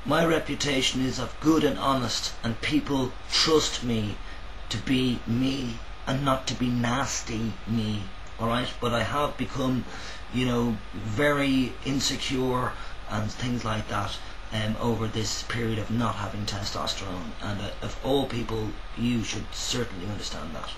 my reputation is of good and honest, and people trust me to be me and not to be nasty me, alright? But I have become, you know, very insecure and things like that over this period of not having testosterone, and of all people, you should certainly understand that.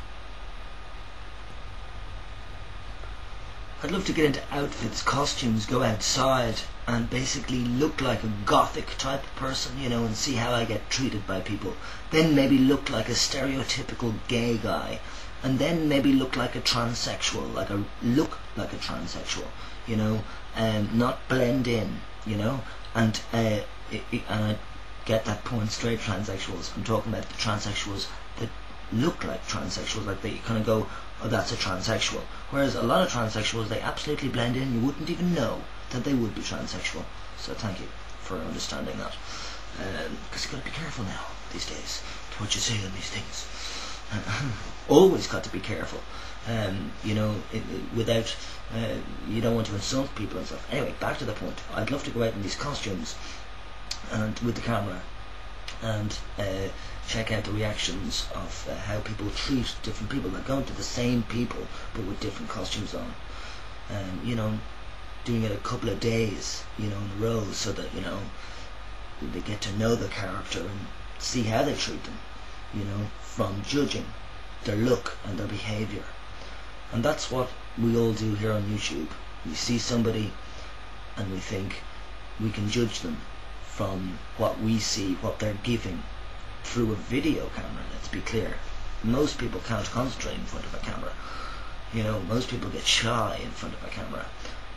I'd love to get into outfits, costumes, go outside and basically look like a gothic type of person, you know, and see how I get treated by people. Then maybe look like a stereotypical gay guy, and then maybe look like a transsexual, you know, not blend in, you know, and I get that point straight, transsexuals. I'm talking about the transsexuals that look like transsexuals, like they kind of go, oh, that's a transsexual. Whereas a lot of transsexuals, they absolutely blend in. You wouldn't even know that they would be transsexual. So thank you for understanding that. Because you've got to be careful now these days to what you say on these things. Always got to be careful. You know, without you don't want to insult people and stuff. Anyway, back to the point. I'd love to go out in these costumes and with the camera and check out the reactions of how people treat different people. They're going to the same people but with different costumes on. You know, doing it a couple of days, you know, in a row, so that, you know, they get to know the character and see how they treat them, you know, from judging their look and their behaviour. And that's what we all do here on YouTube. We see somebody and we think we can judge them from what we see, what they're giving through a video camera. Let's be clear. Most people can't concentrate in front of a camera. You know, most people get shy in front of a camera.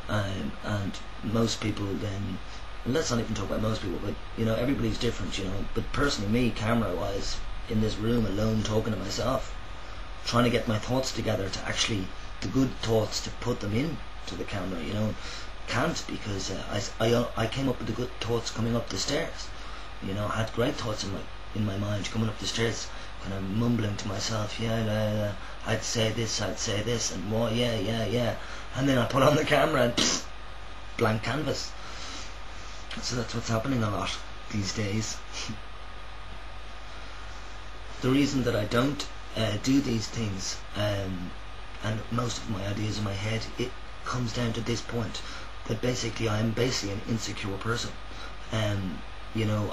And most people then, let's not even talk about most people, but, you know, everybody's different, you know. But personally, me, camera-wise, in this room alone, talking to myself, trying to get my thoughts together to actually, the good thoughts, to put them into the camera, you know, can't, because I came up with the good thoughts coming up the stairs. You know, I had great thoughts in my mind coming up the stairs, kind of mumbling to myself, I'd say this, and more, yeah, and then I put on the camera and pfft, blank canvas. So that's what's happening a lot these days. The reason that I don't do these things, and most of my ideas in my head, it comes down to this point, that basically I'm basically an insecure person. You know,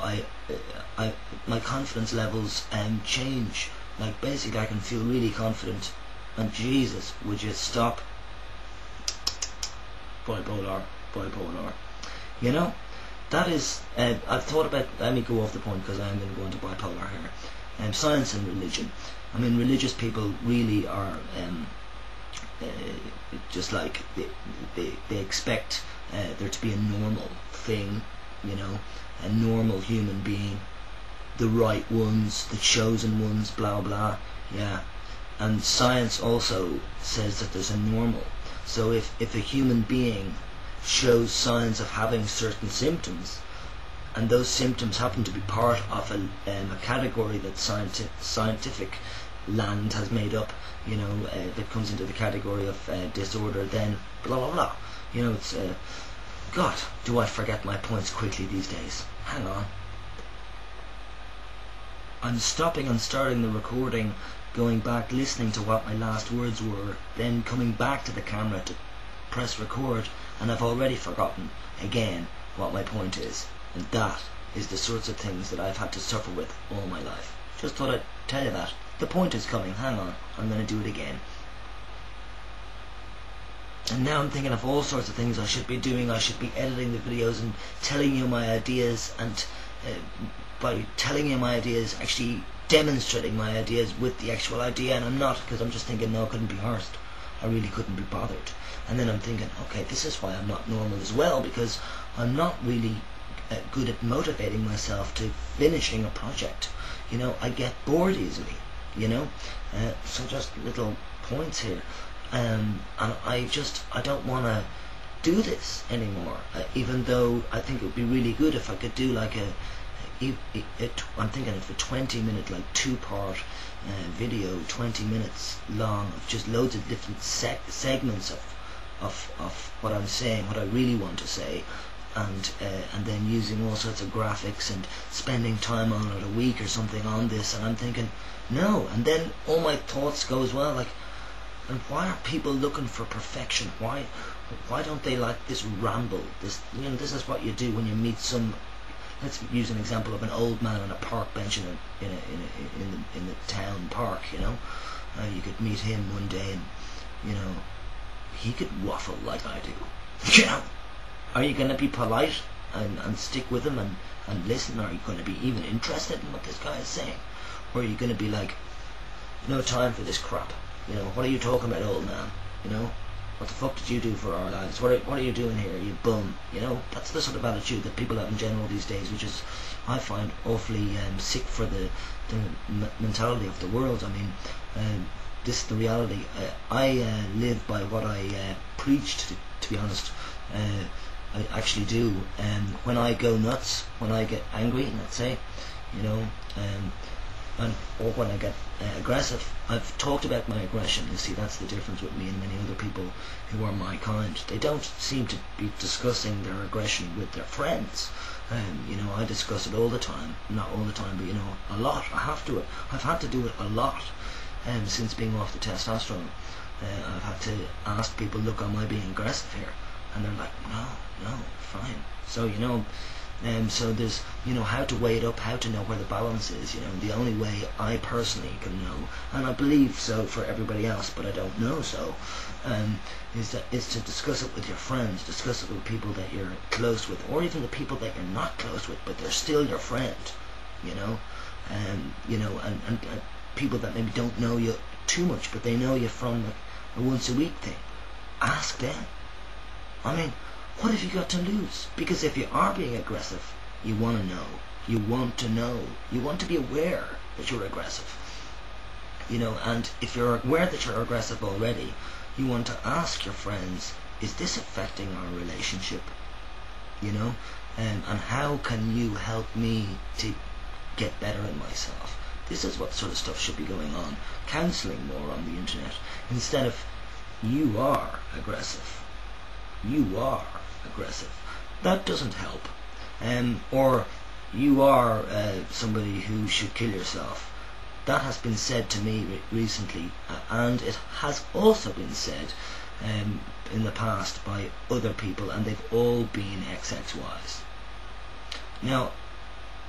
my confidence levels change. Like, basically I can feel really confident, and Jesus, would you stop? Bipolar. You know, that is, I've thought about, let me go off the point because I'm going to go into bipolar here. Science and religion. I mean, religious people really are just like, they expect there to be a normal thing, you know, a normal human being, the right ones, the chosen ones, blah blah, yeah. And science also says that there's a normal. So if a human being shows signs of having certain symptoms, and those symptoms happen to be part of a category that scientific land has made up, you know, that comes into the category of disorder, then blah blah blah. You know, it's God, do I forget my points quickly these days. Hang on. I'm stopping and starting the recording, going back, listening to what my last words were, then coming back to the camera to press record, and I've already forgotten again what my point is. And that is the sorts of things that I've had to suffer with all my life. Just thought I'd tell you that. The point is coming. Hang on. I'm going to do it again. And now I'm thinking of all sorts of things I should be doing. I should be editing the videos and telling you my ideas, and by telling you my ideas, actually demonstrating my ideas with the actual idea, and I'm not, because I'm just thinking, no, I couldn't be arsed. I really couldn't be bothered. And then I'm thinking, okay, this is why I'm not normal as well, because I'm not really good at motivating myself to finishing a project. You know, I get bored easily, you know. So just little points here. And I don't want to do this anymore, even though I think it would be really good if I could do like I'm thinking of a 20-minute, like 2-part video, 20 minutes long, of just loads of different segments of what I'm saying, what I really want to say, and then using all sorts of graphics and spending time on it a week or something on this, and I'm thinking, no. And then all my thoughts go as well, like, and why are people looking for perfection? Why don't they like this ramble? This, you know, this is what you do when you meet some. Let's use an example of an old man on a park bench in the town park. You know, you could meet him one day, and you know, he could waffle like I do. You know, are you going to be polite and stick with him and listen? Are you going to be even interested in what this guy is saying, or are you going to be like, no time for this crap? You know, what are you talking about, old man? You know, what the fuck did you do for our lives? What are you doing here, you bum? You know, that's the sort of attitude that people have in general these days, which is, I find, awfully sick for the mentality of the world. I mean, this is the reality. I live by what I preach, to be honest. I actually do. When I go nuts, when I get angry, let's say, you know, or when I get aggressive, I've talked about my aggression. You see, that's the difference with me and many other people who are my kind. They don't seem to be discussing their aggression with their friends. You know, I discuss it all the time. Not all the time, but you know, a lot. I've had to do it a lot since being off the testosterone. I've had to ask people, look, am I being aggressive here? And they're like, no, fine. So, you know, so there's, you know, how to weigh it up, how to know where the balance is. You know, the only way I personally can know, and I believe so for everybody else, but I don't know so, is to discuss it with your friends, discuss it with people that you're close with, or even the people that you're not close with, but they're still your friend. You know, and people that maybe don't know you too much, but they know you from like a once a week thing. Ask them. I mean, what have you got to lose? Because if you are being aggressive, you want to know. You want to know. You want to be aware that you're aggressive. You know, and if you're aware that you're aggressive already, you want to ask your friends, is this affecting our relationship? You know, and how can you help me to get better in myself? This is what sort of stuff should be going on. Counselling more on the internet. Instead of, you are aggressive. You are aggressive. That doesn't help. Or you are somebody who should kill yourself. That has been said to me recently, and it has also been said in the past by other people, and they've all been XXYs. Now,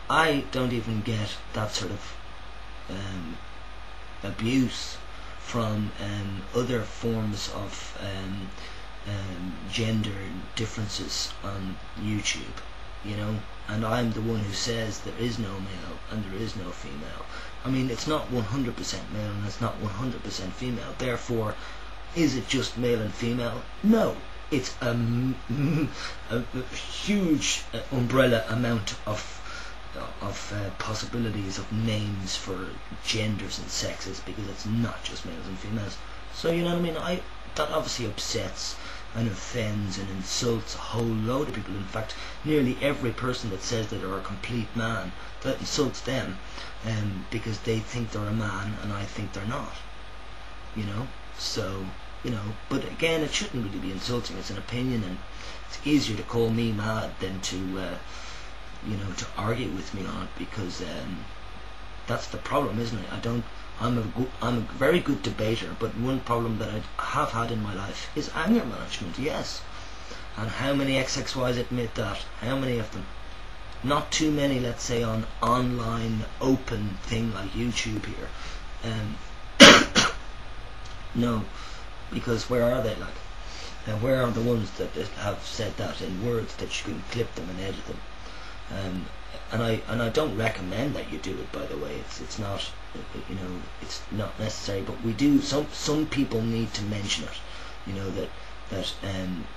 I don't even get that sort of abuse from other forms of gender differences on YouTube, you know, and I'm the one who says there is no male and there is no female. I mean, it's not 100% male and it's not 100% female. Therefore, is it just male and female? No, it's a huge umbrella amount of possibilities of names for genders and sexes, because it's not just males and females. So, you know what I mean? That obviously upsets and offends and insults a whole load of people. In fact, nearly every person that says that they're a complete man, that insults them, because they think they're a man and I think they're not. You know? So, you know, but again, it shouldn't really be insulting. It's an opinion, and it's easier to call me mad than to, you know, to argue with me on it, because that's the problem, isn't it? I'm a very good debater, but one problem that I have had in my life is anger management, yes. And how many XXYs admit that? How many of them? Not too many, let's say, on online open thing like YouTube here. No, because where are they, like? And where are the ones that have said that in words that you can clip them and edit them? And I don't recommend that you do it, by the way. It's not, you know, it's not necessary, but we do. Some people need to mention it. You know, that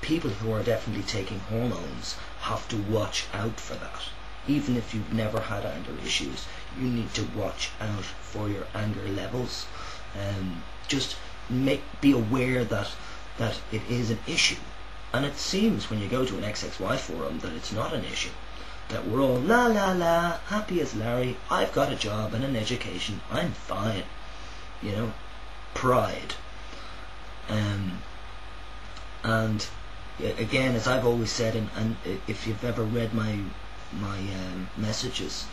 people who are definitely taking hormones have to watch out for that. Even if you've never had anger issues, you need to watch out for your anger levels. Just be aware that it is an issue. And it seems when you go to an XXY forum that it's not an issue. That we're all la la la, happy as Larry, I've got a job and an education, I'm fine. You know, pride. And again, as I've always said, and if you've ever read my messages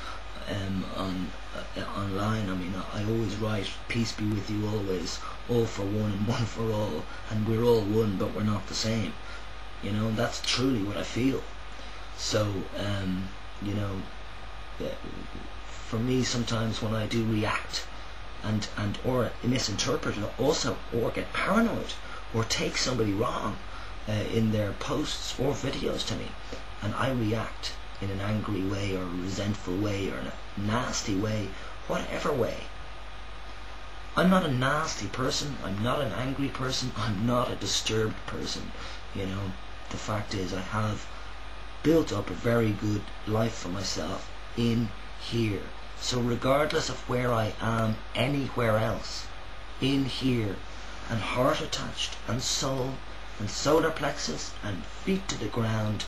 online, I mean, I always write, peace be with you always, all for one and one for all, and we're all one but we're not the same. You know, that's truly what I feel. So you know, for me, sometimes when I do react and or misinterpret it also, or get paranoid, or take somebody wrong in their posts or videos to me, and I react in an angry way or a resentful way or in a nasty way, whatever way. I'm not a nasty person, I'm not an angry person, I'm not a disturbed person. You know, the fact is, I have built up a very good life for myself in here. So regardless of where I am anywhere else, in here, and heart attached, and soul, and solar plexus, and feet to the ground,